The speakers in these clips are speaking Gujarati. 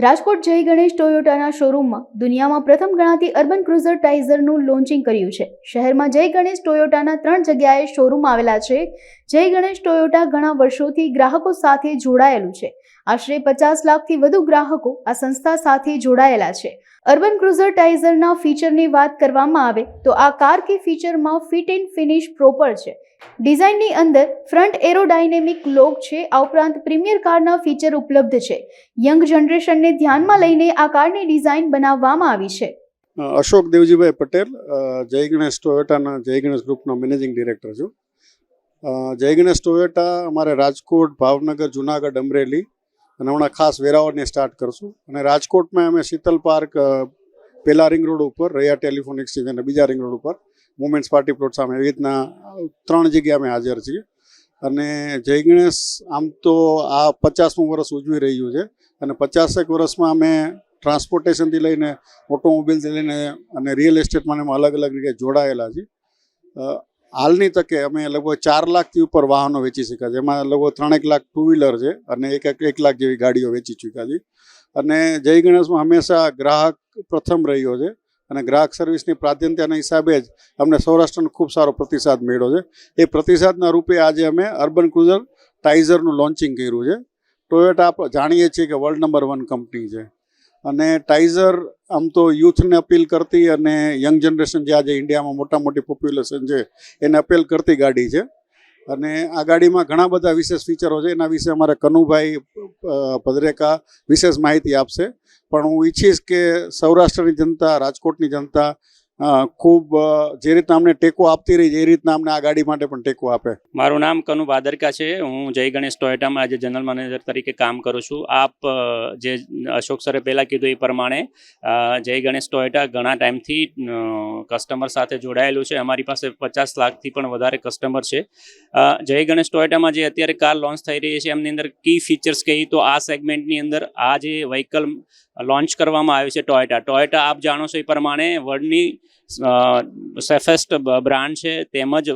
રાજકોટ જય ગણેશ ટોયોટાના શોરૂમમાં દુનિયામાં પ્રથમ ગણાતી અર્બન ક્રુઝર ટાઇઝરનું લોન્ચિંગ કર્યું છે. શહેરમાં જય ગણેશ ટોયોટાના 3 જગ્યાએ શોરૂમ આવેલા છે. જય ગણેશ ટોયોટા ઘણા વર્ષોથી ગ્રાહકો સાથે જોડાયેલું છે. આશરે 50 લાખથી વધુ ગ્રાહકો આ સંસ્થા સાથે જોડાયેલા છે. અર્બન ક્રુઝર ટાઇઝરના ફીચરની વાત કરવામાં આવે તો આ કાર કે ફીચરમાં ફિટ એન્ડ ફિનિશ પ્રોપર છે. ડિઝાઇનની અંદર ફ્રન્ટ એરોડાયનેમિક લોક છે. આ ઉપરાંત પ્રીમિયર કારના ફીચર ઉપલબ્ધ છે. યંગ જનરેશનને ધ્યાનમાં લઈને આ કારની ડિઝાઇન બનાવવામાં આવી છે. અશોક દેવજીભાઈ પટેલ, જય ગણેશ ટોયોટાના જય ગણેશ ગ્રુપનો મેનેજિંગ ડિરેક્ટર છું. જય ગણેશ ટોયોટા અમારે રાજકોટ, ભાવનગર, જુનાગઢ, અમરેલી અને હમણાં ખાસ વેરાવળને સ્ટાર્ટ કરશું. અને રાજકોટમાં અમે શીતલ પાર્ક પહેલા રિંગ રોડ ઉપર, રૈયા ટેલિફોન એક્સચેન્જ અને બીજા રિંગ રોડ ઉપર વુમેન્સ પાર્ટી પ્લોટ સામે એવી રીતના 3 જગ્યાએ અમે હાજર છીએ. અને જય ગણેશ આમ તો આ 50મું વર્ષ ઉજવી રહ્યું છે અને 50 વર્ષમાં અમે ટ્રાન્સપોર્ટેશનથી લઈને ઓટોમોબિલથી લઈને અને રિયલ એસ્ટેટમાં એમાં અલગ અલગ રીતે જોડાયેલા છીએ. હાલની તકે અમે લગભગ 4 લાખથી ઉપર વાહનો વેચી શક્યા છે. એમાં લગભગ 3 લાખ ટુ વ્હીલર છે અને 1 લાખ જેવી ગાડીઓ વેચી ચૂક્યા છે. અને જય ગણેશમાં હંમેશા ગ્રાહક પ્રથમ રહ્યો છે અને ગ્રાહક સર્વિસની પ્રાધાન્યતાના હિસાબે જ અમને સૌરાષ્ટ્રનો ખૂબ સારો પ્રતિસાદ મળ્યો છે. એ પ્રતિસાદના રૂપે આજે અમે અર્બન ક્રુઝર ટાઇઝરનું લોન્ચિંગ કર્યું છે. ટોયોટા આપણે જાણીએ છીએ કે વર્લ્ડ નંબર 1 કંપની છે અને ટાઇઝર આમ તો યુથને અપીલ કરતી અને યંગ જનરેશન જે આજે ઇન્ડિયામાં મોટી પોપ્યુલેશન છે એને અપીલ કરતી ગાડી છે. અને આ ગાડીમાં ઘણા બધા વિશેષ ફીચરો છે. એના વિશે અમારા કનુભાઈ ભદ્રેકા વિશેષ માહિતી આપશે. પણ હું ઈચ્છીશ કે સૌરાષ્ટ્રની જનતા, રાજકોટની જનતા ખૂબ જે રીતના અમને ટેકો આપતી રહી છે એ રીતના અમને આ ગાડી માટે પણ ટેકો આપે. મારું નામ કનુ ભાદરકા છે. હું જય ગણેશ ટોયોટામાં આજે જનરલ મેનેજર તરીકે કામ કરું છું. આપ જે અશોક સરે પહેલાં કીધું એ પ્રમાણે જય ગણેશ ટોયોટા ઘણા ટાઈમથી કસ્ટમર સાથે જોડાયેલું છે. અમારી પાસે 50 લાખથી પણ વધારે કસ્ટમર છે. જય ગણેશ ટોયોટામાં જે અત્યારે કાર લોન્ચ થઈ રહી છે એમની અંદર કી ફીચર્સ કહીએ તો આ સેગમેન્ટની અંદર આ જે વ્હીકલ લોન્ચ કરવામાં આવ્યું છે ટોયોટા આપ જાણો છો એ પ્રમાણે વર્લ્ડની સેફેસ્ટ બ્રાન્ડ છે, તેમજ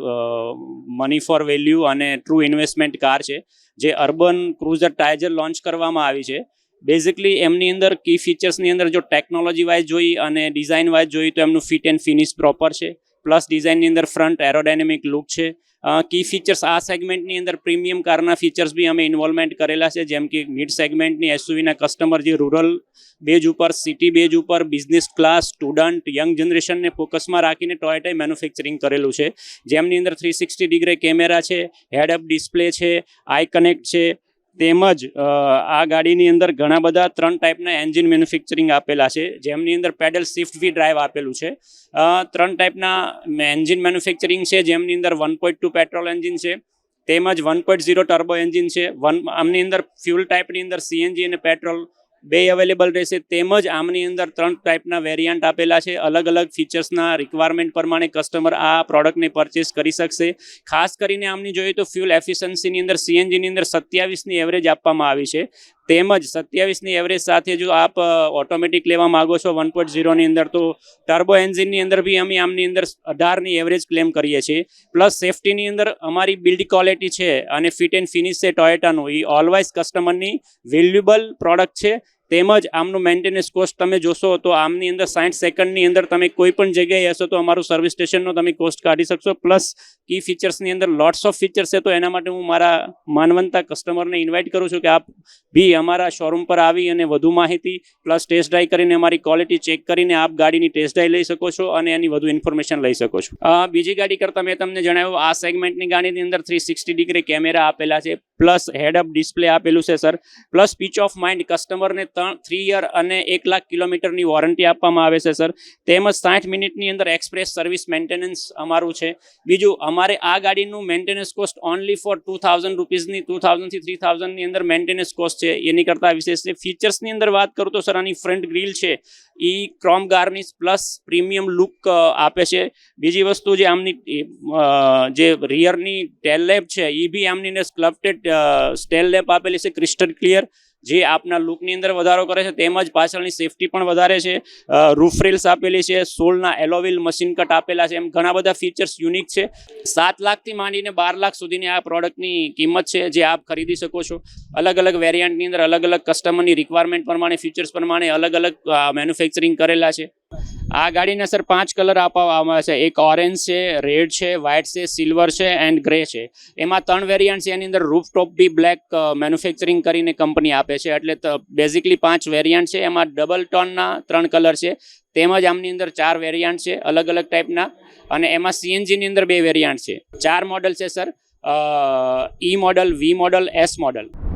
મની ફોર વેલ્યુ અને ટ્રુ ઇન્વેસ્ટમેન્ટ કાર છે. જે અર્બન ક્રુઝર ટાઇઝર લોન્ચ કરવામાં આવી છે. બેઝિકલી એમની અંદર કી ફીચર્સની અંદર જો ટેકનોલોજી વાઇઝ જોઈ અને ડિઝાઇન વાઇઝ જોઈ તો એમનું ફિટ એન્ડ ફિનિશ પ્રોપર છે. પ્લસ ડિઝાઇનની અંદર ફ્રન્ટ એરોડાયનેમિક લુક છે. કી ફીચર્સ આ સેગમેન્ટની અંદર પ્રીમિયમ કારના ફીચર્સ બી અમે ઇન્વોલ્વમેન્ટ કરેલા છે, જેમ કે મિડ સેગમેન્ટની એસયુવીના કસ્ટમર જે રૂરલ બેઝ ઉપર, સિટી બેઝ ઉપર, બિઝનેસ ક્લાસ, સ્ટુડન્ટ, યંગ જનરેશનને ફોકસમાં રાખીને ટોયોટાએ મેન્યુફેક્ચરિંગ કરેલું છે. જેમની અંદર 360 ડિગ્રી કેમેરા છે, હેડ અપ ડિસ્પ્લે છે, આઈ કનેક્ટ છે. તેમજ આ ગાડીની અંદર ઘણા બધા 3 ટાઈપના એન્જિન મેન્યુફેક્ચરિંગ આપેલા છે, જેમની અંદર પેડલ શિફ્ટ વી ડ્રાઈવ આપેલું છે. 3 ટાઈપના એન્જિન મેન્યુફેક્ચરિંગ છે, જેમની અંદર 1.2 પેટ્રોલ એન્જિન છે, તેમજ 1.0 ટર્બો એન્જિન છે. આમની અંદર ફ્યુલ ટાઈપની અંદર સીએનજી અને પેટ્રોલ બે અવેલેબલ રહેશે. તેમજ આમની અંદર 3 ટાઈપના વેરિયન્ટ આપેલા છે. અલગ અલગ ફીચર્સના રિક્વાયરમેન્ટ પ્રમાણે કસ્ટમર આ પ્રોડક્ટને પરચેસ કરી શકશે. ખાસ કરીને આમની જોઈએ તો ફ્યુલ એફિશિયન્સીની અંદર સીએનજીની અંદર 27ની એવરેજ આપવામાં આવી છે. તેમજ 27ની એવરેજ સાથે જો આપ ઓટોમેટિક લેવા માગો છો 1.0ની અંદર તો ટર્બો એન્જિનની અંદર બી અમે આમની અંદર 18ની એવરેજ ક્લેમ કરીએ છીએ. પ્લસ સેફ્ટીની અંદર અમારી બિલ્ડ ક્વોલિટી છે અને ફિટ એન્ડ ફિનિશ છે ટોયોટાનું, એ ઓલવાઇઝ કસ્ટમરની વેલ્યુબલ પ્રોડક્ટ છે. તેમજ આમનું મેન્ટેનન્સ કોસ્ટ તમે જોશો તો આમની અંદર 60 સેકન્ડની અંદર તમે કોઈ પણ જગ્યાએ હશો તો અમારું સર્વિસ સ્ટેશનનો તમે કોસ્ટ કાઢી શકશો. પ્લસ કી ફીચર્સની અંદર લોટ્સ ઓફ ફીચર્સ છે, તો એના માટે હું મારા માનવંતા કસ્ટમરને ઇન્વાઇટ કરું છું કે આપ બી અમારા શોરૂમ પર આવી અને વધુ માહિતી પ્લસ ટેસ્ટ ડ્રાઈવ કરીને અમારી ક્વોલિટી ચેક કરીને આપ ગાડીની ટેસ્ટ ડ્રાઈવ લઈ શકો છો અને એની વધુ ઇન્ફોર્મેશન લઈ શકો છો. બીજી ગાડી કરતાં મેં તમને જણાવ્યું આ સેગમેન્ટની ગાડીની અંદર 360 ડિગ્રી કેમેરા આપેલા છે, પ્લસ હેડ અપ ડિસ્પ્લે આપેલું છે sir. Plus peace of mind કસ્ટમરને 3 યર અને 1 લાખ કિલોમીટરની વોરંટી આપવામાં આવે છે સર. તેમજ 60 મિનિટની અંદર એક્સપ્રેસ સર્વિસ મેન્ટેનન્સ અમારું છે. બીજું અમારે આ ગાડીનું મેન્ટેનન્સ કોસ્ટ ઓનલી ફોર 2000 રૂપીઝની 2000 થી 3000ની અંદર મેન્ટેનન્સ કોસ્ટ છે. એની કરતાં વિશેષ છે. ફીચર્સની અંદર વાત કરું તો સર આની ફ્રન્ટ ગ્રીલ છે એ chrome garnish plus premium look આપે છે. બીજી વસ્તુ જે આમની જે રિયરની ટેલ લેમ્પ છે એ બી આમની અંદર સ્કલ્પ્ટેડ ટેલ લેમ્પ આપેલી છે, ક્રિસ્ટલ ક્લિયર. જે આપના લુકની અંદર વધારો કરે છે, તેમજ પાછળની સેફટી પણ વધારે છે. રૂફ રેલ્સ આપેલી છે, સોલના એલોવિલ મશીન કટ આપેલા છે, એમ ઘણા બધા ફીચર્સ યુનિક છે. 7 લાખથી માંડીને 12 લાખ સુધીની આ પ્રોડક્ટની કિંમત છે, જે આપ ખરીદી શકો છો. અલગ અલગ વેરિયન્ટની અંદર અલગ અલગ કસ્ટમરની રિક્વાયરમેન્ટ પ્રમાણે, ફીચર્સ પ્રમાણે અલગ અલગ મેન્યુફેક્ચરિંગ કરેલા છે. આ ગાડીના સર 5 કલર આપવામાં છે. એક ઓરેન્જ છે, રેડ છે, વ્હાઇટ છે, સિલ્વર છે એન્ડ ગ્રે છે. એમાં 3 વેરિયન્ટ છે. એની અંદર રૂફટોપ બી બ્લેક મેન્યુફેક્ચરિંગ કરીને કંપની આપે છે. એટલે બેઝિકલી 5 વેરિયન્ટ છે. એમાં ડબલ ટોનના 3 કલર છે. તેમજ આમની અંદર 4 વેરિયન્ટ છે અલગ અલગ ટાઈપના, અને એમાં સીએનજીની અંદર 2 વેરિયન્ટ છે. 4 મોડલ છે સર, ઈ મોડલ, વી મોડલ, એસ મોડલ.